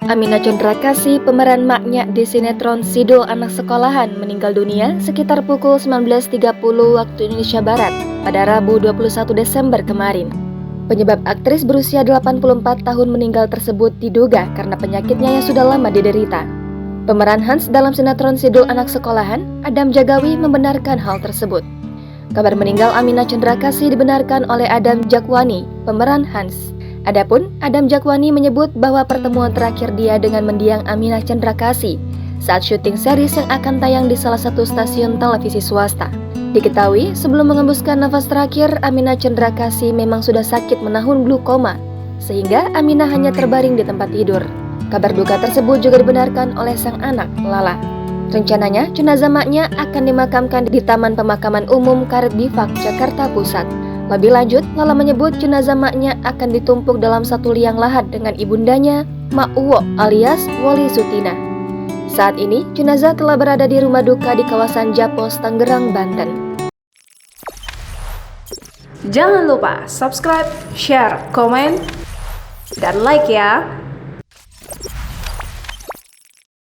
Aminah Cendrakasih, pemeran maknya di sinetron Sidul Anak Sekolahan, meninggal dunia sekitar pukul 19.30 waktu Indonesia Barat pada Rabu 21 Desember kemarin. Penyebab aktris berusia 84 tahun meninggal tersebut diduga karena penyakitnya yang sudah lama diderita. Pemeran Hans dalam sinetron Sidul Anak Sekolahan, Adam Jagawi, membenarkan hal tersebut. Kabar meninggal Aminah Cendrakasih dibenarkan oleh Adam Jakwani, pemeran Hans. Adapun Adam Jakwani menyebut bahwa pertemuan terakhir dia dengan mendiang Aminah Cendrakasih saat syuting series yang akan tayang di salah satu stasiun televisi swasta. Diketahui sebelum mengembuskan nafas terakhir, Aminah Cendrakasih memang sudah sakit menahun glukoma, sehingga Aminah hanya terbaring di tempat tidur. Kabar duka tersebut juga dibenarkan oleh sang anak, Lala. Rencananya, jenazah maknya akan dimakamkan di Taman Pemakaman Umum Karet Bifak, Jakarta Pusat. Lebih lanjut, Lala menyebut jenazah maknya akan ditumpuk dalam satu liang lahat dengan ibundanya, Mak Uwo alias Woli Sutina. Saat ini, jenazah telah berada di rumah duka di kawasan Japos, Tangerang, Banten. Jangan lupa subscribe, share, komen, dan like ya!